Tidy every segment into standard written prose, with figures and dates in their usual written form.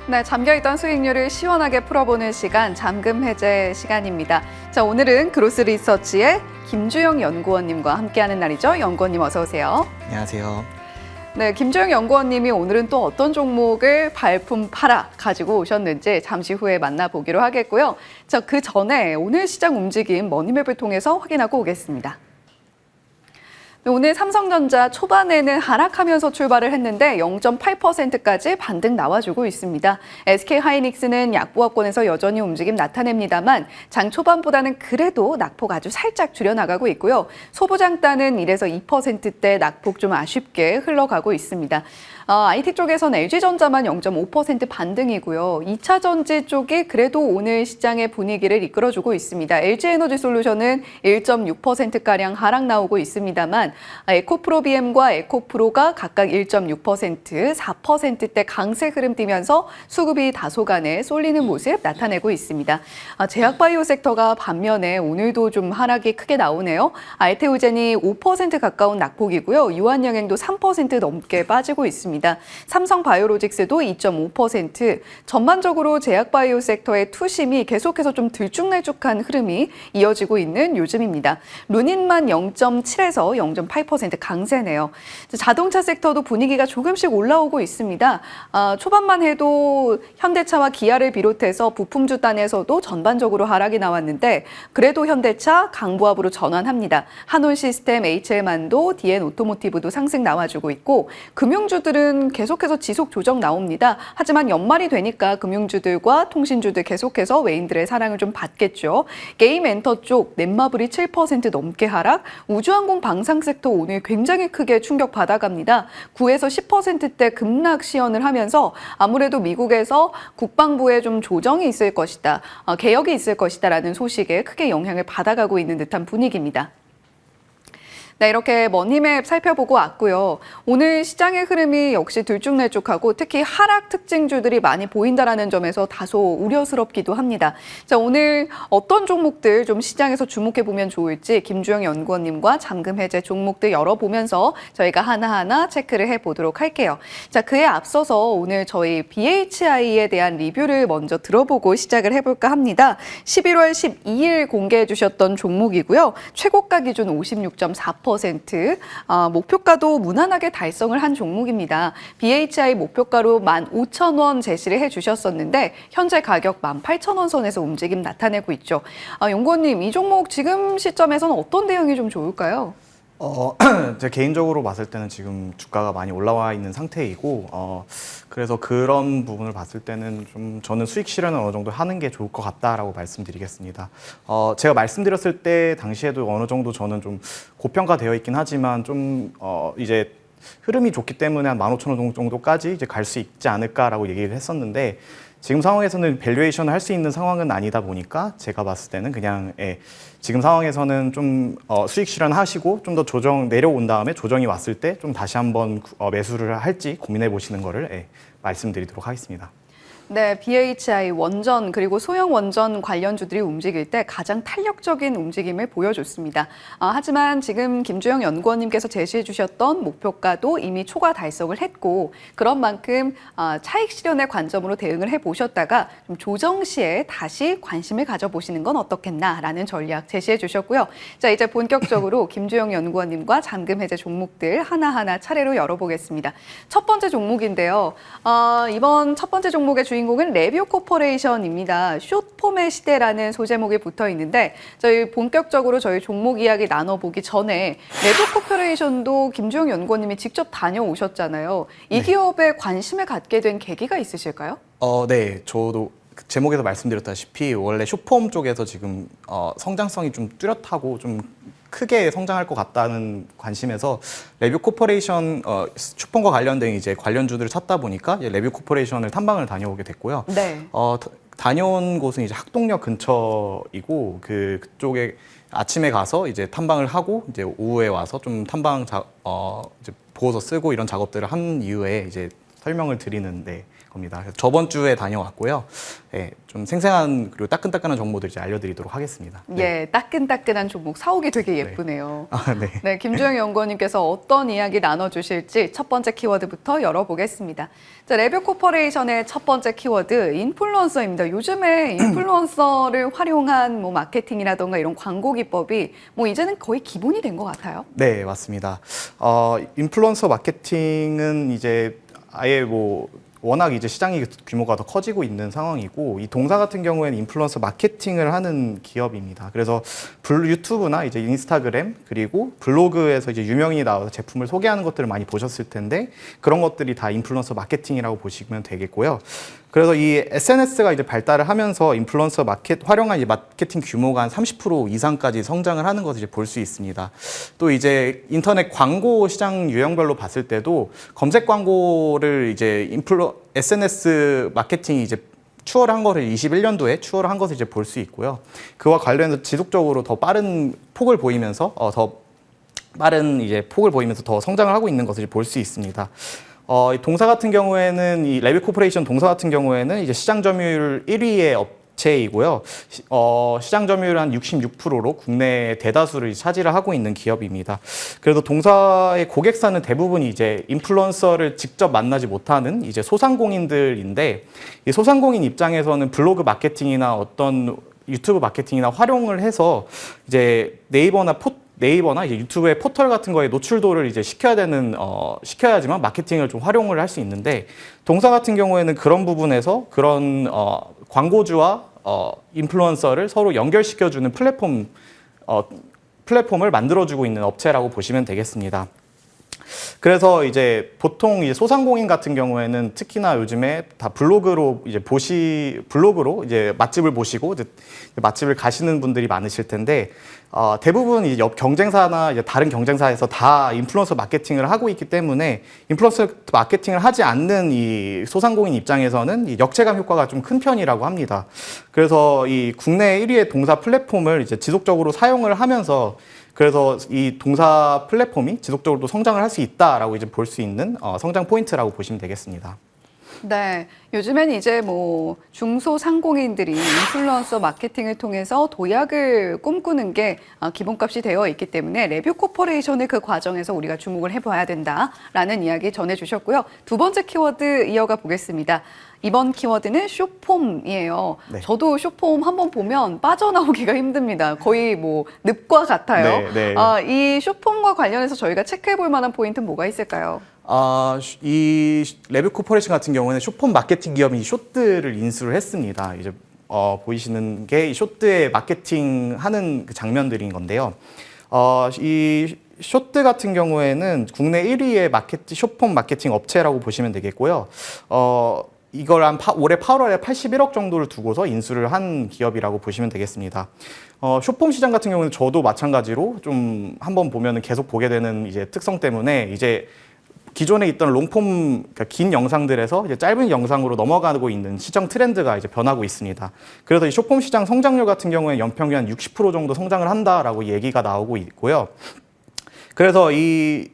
네, 잠겨있던 수익률을 시원하게 풀어보는 시간, 잠금 해제 시간입니다. 자, 오늘은 그로스 리서치의 김주영 연구원님과 함께하는 날이죠. 연구원님 어서 오세요. 안녕하세요. 네, 김주영 연구원님이 오늘은 또 어떤 종목을 발품 팔아 가지고 오셨는지 잠시 후에 만나보기로 하겠고요. 자, 그 전에 오늘 시장 움직임 머니맵을 통해서 확인하고 오겠습니다. 오늘 삼성전자 초반에는 하락하면서 출발을 했는데 0.8%까지 반등 나와주고 있습니다. SK하이닉스는 약보합권에서 여전히 움직임 나타냅니다만 장 초반보다는 그래도 낙폭 아주 살짝 줄여나가고 있고요. 소부장단은 1에서 2%대 낙폭 좀 아쉽게 흘러가고 있습니다. IT 쪽에서는 LG전자만 0.5% 반등이고요. 2차 전지 쪽이 그래도 오늘 시장의 분위기를 이끌어주고 있습니다. LG에너지솔루션은 1.6%가량 하락 나오고 있습니다만 에코프로비엠과 에코프로가 각각 1.6%, 4%대 강세 흐름 띠면서 수급이 다소간에 쏠리는 모습 나타내고 있습니다. 제약바이오 섹터가 반면에 오늘도 좀 하락이 크게 나오네요. 알테오젠이 5% 가까운 낙폭이고요. 유한양행도 3% 넘게 빠지고 있습니다. 삼성바이오로직스도 2.5%, 전반적으로 제약바이오 섹터의 투심이 계속해서 좀 들쭉날쭉한 흐름이 이어지고 있는 요즘입니다. 루닌만 0.7에서 0.8% 강세네요. 자동차 섹터도 분위기가 조금씩 올라오고 있습니다. 초반만 해도 현대차와 기아를 비롯해서 부품주 단에서도 전반적으로 하락이 나왔는데 그래도 현대차 강보합으로 전환합니다. 한온시스템, HL만도, DN오토모티브도 상승 나와주고 있고 금융주들은 계속해서 지속 조정 나옵니다. 하지만 연말이 되니까 금융주들과 통신주들 계속해서 외인들의 사랑을 좀 받겠죠. 게임 엔터 쪽 넷마블이 7% 넘게 하락, 우주항공 방산 섹터 오늘 굉장히 크게 충격 받아갑니다. 9에서 10%대 급락 시연을 하면서 아무래도 미국에서 국방부에 좀 조정이 있을 것이다, 개혁이 있을 것이다라는 소식에 크게 영향을 받아가고 있는 듯한 분위기입니다. 네, 이렇게 머니맵 살펴보고 왔고요. 오늘 시장의 흐름이 역시 들쭉날쭉하고 특히 하락 특징주들이 많이 보인다는 점에서 다소 우려스럽기도 합니다. 자, 오늘 어떤 종목들 좀 시장에서 주목해보면 좋을지 김주영 연구원님과 잠금 해제 종목들 열어보면서 저희가 하나하나 체크를 해보도록 할게요. 자, 그에 앞서서 오늘 저희 BHI에 대한 리뷰를 먼저 들어보고 시작을 해볼까 합니다. 11월 12일 공개해 주셨던 종목이고요. 최고가 기준 56.4%, 목표가도 무난하게 달성을 한 종목입니다. BHI 목표가로 15,000원 제시를 해주셨었는데 현재 가격 18,000원 선에서 움직임 나타내고 있죠. 연구원님, 이 종목 지금 시점에서는 어떤 대응이 좀 좋을까요? 제 개인적으로 봤을 때는 지금 주가가 많이 올라와 있는 상태이고, 그래서 그런 부분을 봤을 때는 좀 저는 수익 실현을 어느 정도 하는 게 좋을 것 같다라고 말씀드리겠습니다. 제가 말씀드렸을 때 당시에도 어느 정도 저는 좀 고평가되어 있긴 하지만 좀 이제 흐름이 좋기 때문에 한 15,000원 정도까지 이제 갈 수 있지 않을까라고 얘기를 했었는데, 지금 상황에서는 밸류에이션을 할 수 있는 상황은 아니다 보니까 제가 봤을 때는 그냥 지금 상황에서는 좀 수익 실현하시고 좀 더 조정 내려온 다음에 조정이 왔을 때 좀 다시 한번 매수를 할지 고민해 보시는 거를 말씀드리도록 하겠습니다. 네, BHI 원전 그리고 소형 원전 관련주들이 움직일 때 가장 탄력적인 움직임을 보여줬습니다. 하지만 지금 김주영 연구원님께서 제시해 주셨던 목표가도 이미 초과 달성을 했고 그런 만큼 차익 실현의 관점으로 대응을 해보셨다가 좀 조정 시에 다시 관심을 가져보시는 건 어떻겠나라는 전략 제시해 주셨고요. 자, 이제 본격적으로 김주영 연구원님과 잠금 해제 종목들 하나하나 차례로 열어보겠습니다. 첫 번째 종목인데요. 이번 첫 번째 종목의 주인공은 레뷰 코퍼레이션입니다. 숏폼의 시대라는 소제목이 붙어 있는데 저희 본격적으로 저희 종목 이야기 나눠보기 전에 레뷰 코퍼레이션도 김주영 연구원님이 직접 다녀오셨잖아요. 이 기업에 관심을 갖게 된 계기가 있으실까요? 네, 저도 제목에서 말씀드렸다시피 원래 숏폼 쪽에서 지금 성장성이 좀 뚜렷하고 좀 크게 성장할 것 같다는 관심에서 레뷰 코퍼레이션 슈폰과 관련된 이제 관련주들을 찾다 보니까 레뷰 코퍼레이션을 탐방을 다녀오게 됐고요. 네. 다녀온 곳은 이제 학동역 근처이고 그쪽에 아침에 가서 이제 탐방을 하고 이제 오후에 와서 좀 탐방 이제 보고서 쓰고 이런 작업들을 한 이후에 이제 설명을 드리는 겁니다. 그래서 저번 주에 다녀왔고요. 네, 좀 생생한 그리고 따끈따끈한 정보들 이제 알려드리도록 하겠습니다. 예, 따끈따끈한 종목 사오기 되게 예쁘네요. 네. 네, 김주영 연구원님께서 어떤 이야기 나눠주실지 첫 번째 키워드부터 열어보겠습니다. 자, 레뷰 코퍼레이션의 첫 번째 키워드 인플루언서입니다. 요즘에 인플루언서를 활용한 뭐 마케팅이라던가 이런 광고 기법이 뭐 이제는 거의 기본이 된 것 같아요. 네, 맞습니다. 인플루언서 마케팅은 이제 아예 뭐 워낙 이제 시장이 규모가 더 커지고 있는 상황이고 이 동사 같은 경우에는 인플루언서 마케팅을 하는 기업입니다. 그래서 유튜브나 이제 인스타그램 그리고 블로그에서 이제 유명인이 나와서 제품을 소개하는 것들을 많이 보셨을 텐데 그런 것들이 다 인플루언서 마케팅이라고 보시면 되겠고요. 그래서 이 SNS가 이제 발달을 하면서 인플루언서 활용한 이 마케팅 규모가 한 30% 이상까지 성장을 하는 것을 이제 볼 수 있습니다. 또 이제 인터넷 광고 시장 유형별로 봤을 때도 검색 광고를 이제 SNS 마케팅이 이제 추월을 한 것을 21년도에 추월을 한 것을 이제 볼 수 있고요. 그와 관련해서 지속적으로 더 빠른 폭을 보이면서 더 성장을 하고 있는 것을 볼 수 있습니다. 이 동사 같은 경우에는 이 레비 코퍼레이션 동사 같은 경우에는 이제 시장 점유율 1위의 업체이고요. 시장 점유율 한 66%로 국내 대다수를 차지를 하고 있는 기업입니다. 그래서 동사의 고객사는 대부분 이제 인플루언서를 직접 만나지 못하는 이제 소상공인들인데 이 소상공인 입장에서는 블로그 마케팅이나 어떤 유튜브 마케팅이나 활용을 해서 이제 네이버나 이제 유튜브의 포털 같은 거에 노출도를 이제 시켜야지만 마케팅을 좀 활용을 할 수 있는데 동사 같은 경우에는 그런 부분에서 그런 광고주와 인플루언서를 서로 연결시켜주는 플랫폼을 만들어주고 있는 업체라고 보시면 되겠습니다. 그래서 이제 보통 이제 소상공인 같은 경우에는 특히나 요즘에 다 블로그로 이제 맛집을 보시고 이제 맛집을 가시는 분들이 많으실 텐데 대부분 이제 옆 경쟁사나 이제 다른 경쟁사에서 다 인플루언서 마케팅을 하고 있기 때문에 인플루언서 마케팅을 하지 않는 이 소상공인 입장에서는 이 역체감 효과가 좀 큰 편이라고 합니다. 그래서 이 국내 1위의 동사 플랫폼을 이제 지속적으로 사용을 하면서 그래서 이 동사 플랫폼이 지속적으로 또 성장을 할 수 있다라고 이제 볼 수 있는 성장 포인트라고 보시면 되겠습니다. 네, 요즘엔 이제 뭐 중소상공인들이 인플루언서 마케팅을 통해서 도약을 꿈꾸는 게 기본값이 되어 있기 때문에 레뷰 코퍼레이션의 그 과정에서 우리가 주목을 해봐야 된다라는 이야기 전해주셨고요. 두 번째 키워드 이어가 보겠습니다. 이번 키워드는 쇼폼이에요. 네. 저도 쇼폼 한번 보면 빠져나오기가 힘듭니다. 거의 뭐 늪과 같아요. 네. 이 쇼폼과 관련해서 저희가 체크해 볼 만한 포인트는 뭐가 있을까요? 이 레뷰 코퍼레이션 같은 경우는 쇼폼 마케팅 기업이 숏들을 인수를 했습니다. 이제 보이시는 게 이 숏들의 마케팅하는 그 장면들인 건데요. 이 숏들 같은 경우에는 국내 1위의 쇼폼 마케팅 업체라고 보시면 되겠고요. 이걸 올해 8월에 81억 정도를 두고서 인수를 한 기업이라고 보시면 되겠습니다. 쇼폼 시장 같은 경우는 저도 마찬가지로 좀 한번 보면은 계속 보게 되는 이제 특성 때문에 이제 기존에 있던 롱폼, 그러니까 긴 영상들에서 이제 짧은 영상으로 넘어가고 있는 시장 트렌드가 이제 변하고 있습니다. 그래서 이 쇼폼 시장 성장률 같은 경우에 연평균 한 60% 정도 성장을 한다라고 얘기가 나오고 있고요. 그래서 이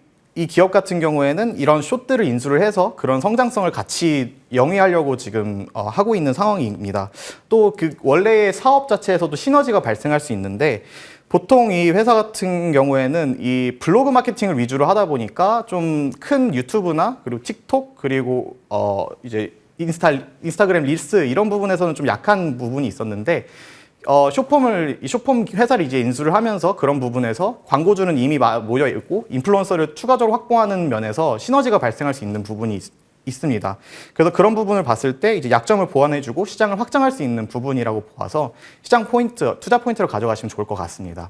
기업 같은 경우에는 이런 숏들을 인수를 해서 그런 성장성을 같이 영위하려고 지금 하고 있는 상황입니다. 또 그 원래의 사업 자체에서도 시너지가 발생할 수 있는데 보통 이 회사 같은 경우에는 이 블로그 마케팅을 위주로 하다 보니까 좀 큰 유튜브나 그리고 틱톡 그리고 이제 인스타그램 릴스 이런 부분에서는 좀 약한 부분이 있었는데 쇼폼 회사를 이제 인수를 하면서 그런 부분에서 광고주는 이미 모여 있고 인플루언서를 추가적으로 확보하는 면에서 시너지가 발생할 수 있는 부분이 있습니다. 그래서 그런 부분을 봤을 때 이제 약점을 보완해주고 시장을 확장할 수 있는 부분이라고 봐서 시장 포인트, 투자 포인트로 가져가시면 좋을 것 같습니다.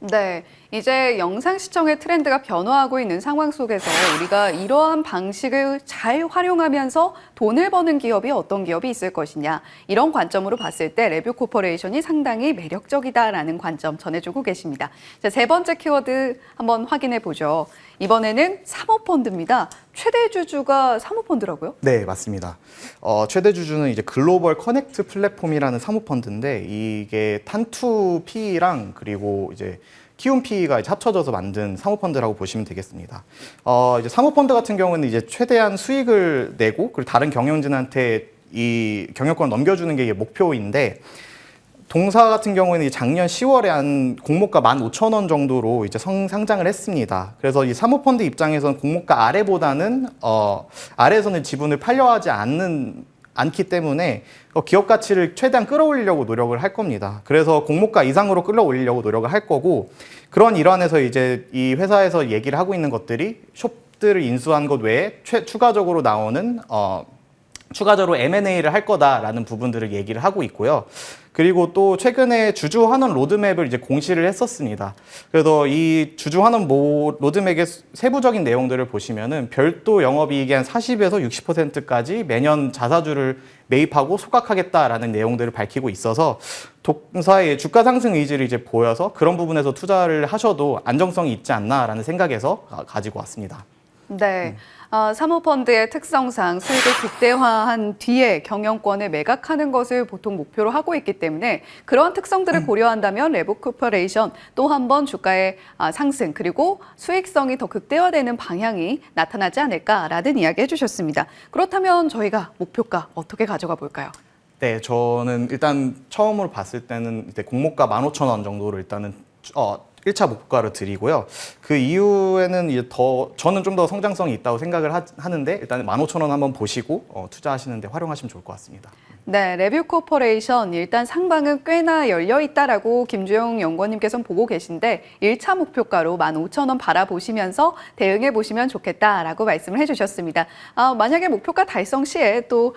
네, 이제 영상 시청의 트렌드가 변화하고 있는 상황 속에서 우리가 이러한 방식을 잘 활용하면서 돈을 버는 기업이 어떤 기업이 있을 것이냐 이런 관점으로 봤을 때 레뷰 코퍼레이션이 상당히 매력적이다라는 관점 전해주고 계십니다. 자, 세 번째 키워드 한번 확인해 보죠. 이번에는 사모펀드입니다. 최대 주주가 사모펀드라고요? 네, 맞습니다. 최대 주주는 이제 글로벌 커넥트 플랫폼이라는 사모펀드인데 이게 탄투 P랑 그리고 이제 키움P가 이제 합쳐져서 만든 사모펀드라고 보시면 되겠습니다. 이제 사모펀드 같은 경우는 이제 최대한 수익을 내고 그리고 다른 경영진한테 이 경영권 넘겨주는 게 이게 목표인데, 동사 같은 경우에는 작년 10월에 한 공모가 15,000원 정도로 이제 상장을 했습니다. 그래서 이 사모펀드 입장에서는 공모가 아래보다는 아래에서는 지분을 팔려하지 않기 때문에 기업 가치를 최대한 끌어올리려고 노력을 할 겁니다. 그래서 공모가 이상으로 끌어올리려고 노력을 할 거고, 그런 일환에서 이제 이 회사에서 얘기를 하고 있는 것들이 숍들을 인수한 것 외에 추가적으로 나오는 추가적으로 M&A를 할 거다라는 부분들을 얘기를 하고 있고요. 그리고 또 최근에 주주 환원 로드맵을 이제 공시를 했었습니다. 그래서 이 주주 환원 로드맵의 세부적인 내용들을 보시면은 별도 영업이익의 한 40에서 60%까지 매년 자사주를 매입하고 소각하겠다라는 내용들을 밝히고 있어서 동사의 주가 상승 의지를 이제 보여서 그런 부분에서 투자를 하셔도 안정성이 있지 않나라는 생각에서 가지고 왔습니다. 네. 사모펀드의 특성상 수익을 극대화한 뒤에 경영권을 매각하는 것을 보통 목표로 하고 있기 때문에 그런 특성들을 고려한다면 레보코퍼레이션 또 한 번 주가의 상승 그리고 수익성이 더 극대화되는 방향이 나타나지 않을까라는 이야기 해주셨습니다. 그렇다면 저희가 목표가 어떻게 가져가 볼까요? 네, 저는 일단 처음으로 봤을 때는 이제 공모가 15,000원 정도로 일단은 1차 목표가를 드리고요. 그 이후에는 이제 저는 좀 더 성장성이 있다고 생각을 하는데, 일단 15,000원 한번 보시고 투자하시는데 활용하시면 좋을 것 같습니다. 네, 레뷰코퍼레이션 일단 상방은 꽤나 열려 있다라고 김주영 연구원님께서는 보고 계신데 1차 목표가로 15,000원 바라보시면서 대응해 보시면 좋겠다라고 말씀을 해주셨습니다. 만약에 목표가 달성 시에 또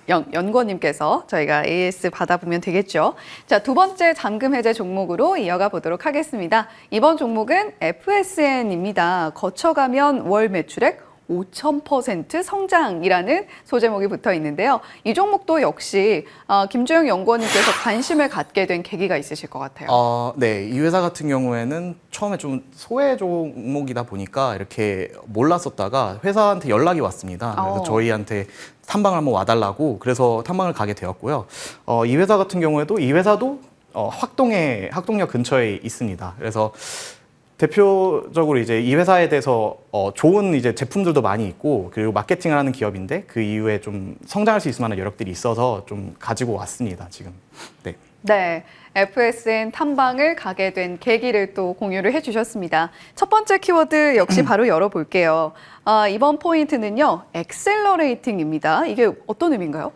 연구원님께서 저희가 AS 받아보면 되겠죠. 자, 두 번째 잔금 해제 종목으로 이어가 보도록 하겠습니다. 이번 종목은 FSN입니다. 거쳐가면 월 매출액 5,000% 성장이라는 소제목이 붙어 있는데요. 이 종목도 역시 김주영 연구원님께서 관심을 갖게 된 계기가 있으실 것 같아요. 네, 이 회사 같은 경우에는 처음에 좀 소외 종목이다 보니까 이렇게 몰랐었다가 회사한테 연락이 왔습니다. 그래서 저희한테 탐방을 한번 와달라고, 그래서 탐방을 가게 되었고요. 이 회사 같은 경우에도 이 회사도 학동역 근처에 있습니다. 그래서 대표적으로 이제 이 회사에 대해서 좋은 이제 제품들도 많이 있고, 그리고 마케팅을 하는 기업인데 그 이후에 좀 성장할 수 있을 만한 여력들이 있어서 좀 가지고 왔습니다, 지금. 네. 네. FSN 탐방을 가게 된 계기를 또 공유를 해주셨습니다. 첫 번째 키워드 역시 바로 열어볼게요. 이번 포인트는요, 엑셀러레이팅입니다. 이게 어떤 의미인가요?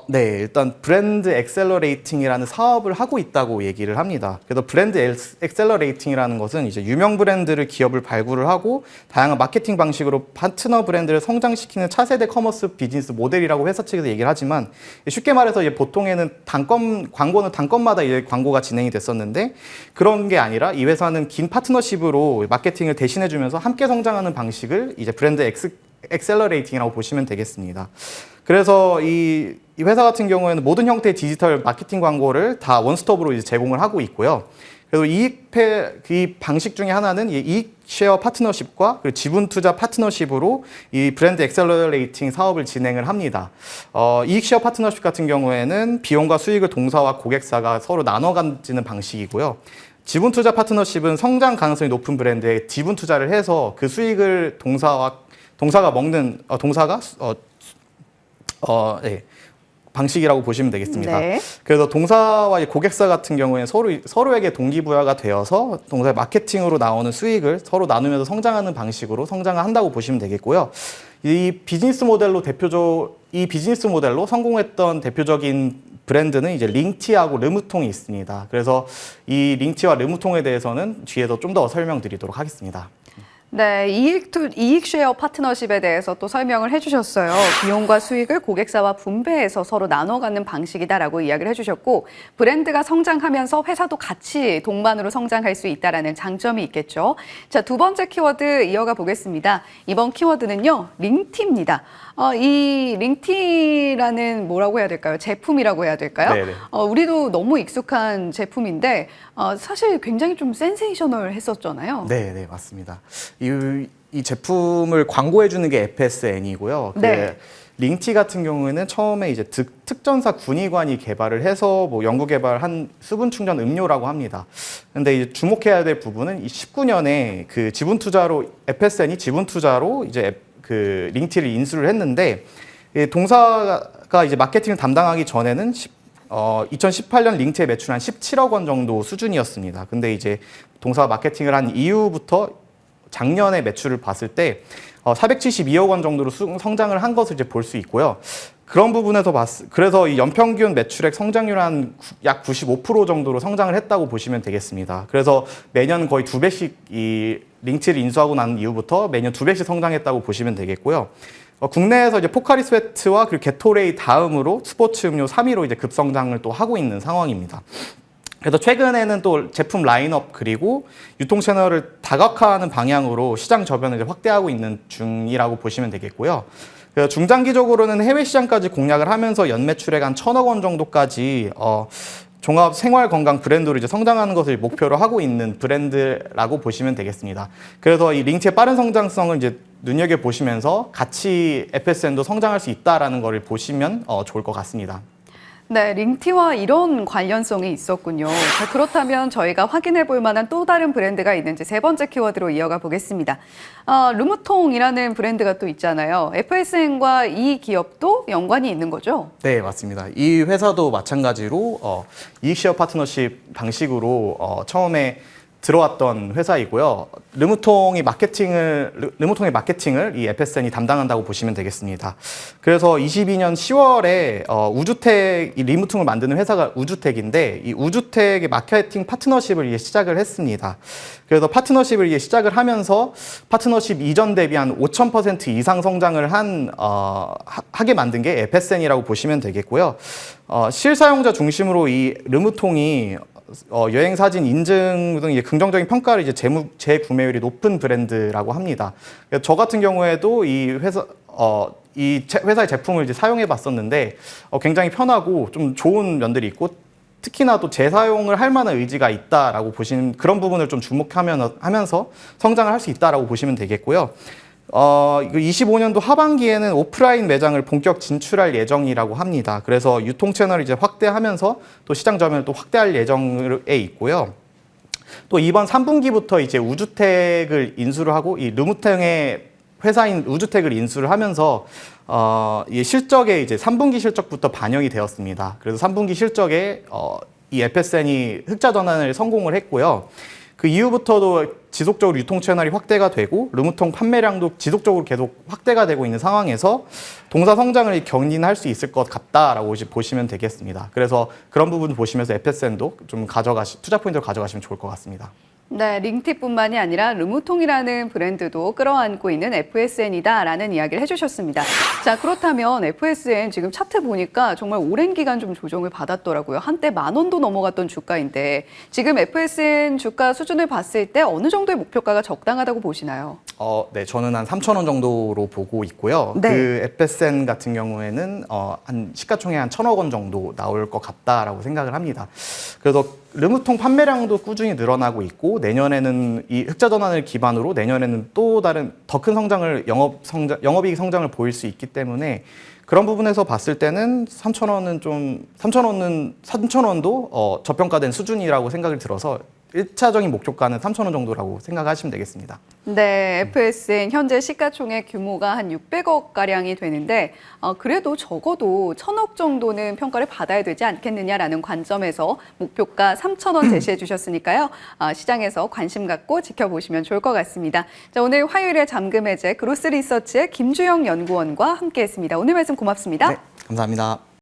네, 일단 브랜드 엑셀러레이팅이라는 사업을 하고 있다고 얘기를 합니다. 그래서 브랜드 엑셀러레이팅이라는 것은 이제 유명 브랜드를 기업을 발굴을 하고 다양한 마케팅 방식으로 파트너 브랜드를 성장시키는 차세대 커머스 비즈니스 모델이라고 회사 측에서 얘기를 하지만, 쉽게 말해서 이제 보통에는 광고는 단건마다 이제 광고가 진행이 됐었는데, 그런 게 아니라 이 회사는 긴 파트너십으로 마케팅을 대신해주면서 함께 성장하는 방식을 이제 브랜드 엑셀러레이팅이라고 보시면 되겠습니다. 그래서 이 회사 같은 경우에는 모든 형태의 디지털 마케팅 광고를 다 원스톱으로 이제 제공을 하고 있고요. 그래서 이 방식 중에 하나는 이익 쉐어 파트너십과 그리고 지분 투자 파트너십으로 이 브랜드 엑셀러레이팅 사업을 진행을 합니다. 이익 쉐어 파트너십 같은 경우에는 비용과 수익을 동사와 고객사가 서로 나눠 가지는 방식이고요. 지분 투자 파트너십은 성장 가능성이 높은 브랜드에 지분 투자를 해서 그 수익을 네, 방식이라고 보시면 되겠습니다. 네. 그래서 동사와 고객사 같은 경우에는 서로에게 동기부여가 되어서 동사의 마케팅으로 나오는 수익을 서로 나누면서 성장하는 방식으로 성장을 한다고 보시면 되겠고요. 이 비즈니스 모델로 성공했던 대표적인 브랜드는 이제 링티하고 르무통이 있습니다. 그래서 이 링티와 르무통에 대해서는 뒤에서 좀 더 설명드리도록 하겠습니다. 네, 이익 쉐어 파트너십에 대해서 또 설명을 해주셨어요. 비용과 수익을 고객사와 분배해서 서로 나눠 갖는 방식이다라고 이야기를 해주셨고, 브랜드가 성장하면서 회사도 같이 동반으로 성장할 수 있다라는 장점이 있겠죠. 자, 두 번째 키워드 이어가 보겠습니다. 이번 키워드는요, 링티입니다. 이 링티라는 뭐라고 해야 될까요? 제품이라고 해야 될까요? 네네. 우리도 너무 익숙한 제품인데 사실 굉장히 좀 센세이셔널 했었잖아요. 네, 맞습니다. 이 제품을 광고해 주는 게 FSN이고요. 네. 링티 같은 경우에는 처음에 이제 특전사 군의관이 개발을 해서 뭐 연구 개발한 수분 충전 음료라고 합니다. 근데 이제 주목해야 될 부분은 이 19년에 그 지분 투자로 FSN이 지분 투자로 이제 그 링티를 인수를 했는데 동사가 이제 마케팅을 담당하기 전에는 2018년 링티의 매출 한 17억 원 정도 수준이었습니다. 근데 이제 동사가 마케팅을 한 이후부터 작년에 매출을 봤을 때 472억 원 정도로 성장을 한 것을 이제 볼 수 있고요. 그런 부분에서 그래서 이 연평균 매출액 성장률 한 약 95% 정도로 성장을 했다고 보시면 되겠습니다. 그래서 매년 거의 2배씩 이 링티를 인수하고 난 이후부터 매년 2배씩 성장했다고 보시면 되겠고요. 국내에서 이제 포카리 스웨트와 그리고 게토레이 다음으로 스포츠 음료 3위로 이제 급성장을 또 하고 있는 상황입니다. 그래서 최근에는 또 제품 라인업 그리고 유통 채널을 다각화하는 방향으로 시장 저변을 이제 확대하고 있는 중이라고 보시면 되겠고요. 그래서 중장기적으로는 해외 시장까지 공략을 하면서 연 매출액 한 1,000억 원 정도까지 종합 생활 건강 브랜드로 이제 성장하는 것을 목표로 하고 있는 브랜드라고 보시면 되겠습니다. 그래서 이 링티의 빠른 성장성을 이제 눈여겨 보시면서 같이 FSN도 성장할 수 있다라는 것을 보시면 좋을 것 같습니다. 네, 링티와 이런 관련성이 있었군요. 자, 그렇다면 저희가 확인해 볼 만한 또 다른 브랜드가 있는지 세 번째 키워드로 이어가 보겠습니다. 르무통이라는 브랜드가 또 있잖아요. FSN과 이 기업도 연관이 있는 거죠? 네, 맞습니다. 이 회사도 마찬가지로 이익쉐어 파트너십 방식으로 처음에 들어왔던 회사이고요. 르무통의 마케팅을 이 FSN이 담당한다고 보시면 되겠습니다. 그래서 22년 10월에 이 르무통을 만드는 회사가 우주텍인데 이 우주텍의 마케팅 파트너십을 시작을 했습니다. 그래서 파트너십을 시작을 하면서 파트너십 이전 대비 한 5,000% 이상 성장을 하게 만든 게 FSN이라고 보시면 되겠고요. 실사용자 중심으로 이 르무통이 여행 사진 인증 등 이제 긍정적인 평가를 이제 재구매율이 높은 브랜드라고 합니다. 저 같은 경우에도 이 회사의 제품을 이제 사용해 봤었는데 굉장히 편하고 좀 좋은 면들이 있고 특히나 또 재사용을 할 만한 의지가 있다라고 보시는 그런 부분을 좀 주목하면서 성장을 할 수 있다라고 보시면 되겠고요. 25년도 하반기에는 오프라인 매장을 본격 진출할 예정이라고 합니다. 그래서 유통 채널을 이제 확대하면서 또 시장 점유율을 또 확대할 예정에 있고요. 또 이번 3분기부터 이제 우주텍을 인수를 하고 이 르무탱의 회사인 우주텍을 인수를 하면서 이 실적에 이제 3분기 실적부터 반영이 되었습니다. 그래서 3분기 실적에 이 FSN이 흑자 전환을 성공을 했고요. 그 이후부터도 지속적으로 유통 채널이 확대가 되고 르무통 판매량도 지속적으로 계속 확대가 되고 있는 상황에서 동사 성장을 견인할 수 있을 것 같다라고 보시면 되겠습니다. 그래서 그런 부분 보시면서 FSN도 좀 투자 포인트로 가져가시면 좋을 것 같습니다. 네, 링티뿐만이 아니라 르무통이라는 브랜드도 끌어안고 있는 FSN이다라는 이야기를 해주셨습니다. 자, 그렇다면 FSN 지금 차트 보니까 정말 오랜 기간 좀 조정을 받았더라고요. 한때 10,000원도 넘어갔던 주가인데 지금 FSN 주가 수준을 봤을 때 어느 정도의 목표가가 적당하다고 보시나요? 네, 저는 한 3,000원 정도로 보고 있고요. 네. 그 FSN 같은 경우에는 한 시가총액 한 1,000억 원 정도 나올 것 같다라고 생각을 합니다. 그래서 르무통 판매량도 꾸준히 늘어나고 있고 내년에는 이 흑자 전환을 기반으로 내년에는 또 다른 더 큰 성장을 영업이익 성장을 보일 수 있기 때문에 그런 부분에서 봤을 때는 3,000원도 저평가된 수준이라고 생각이 들어서 1차적인 목표가는 3,000원 정도라고 생각하시면 되겠습니다. 네, FSN 현재 시가총액 규모가 한 600억 가량이 되는데 그래도 적어도 1,000억 정도는 평가를 받아야 되지 않겠느냐라는 관점에서 목표가 3,000원 제시해 주셨으니까요. 시장에서 관심 갖고 지켜보시면 좋을 것 같습니다. 자, 오늘 화요일에 잠금 해제 그로스 리서치의 김주영 연구원과 함께했습니다. 오늘 말씀 고맙습니다. 네, 감사합니다.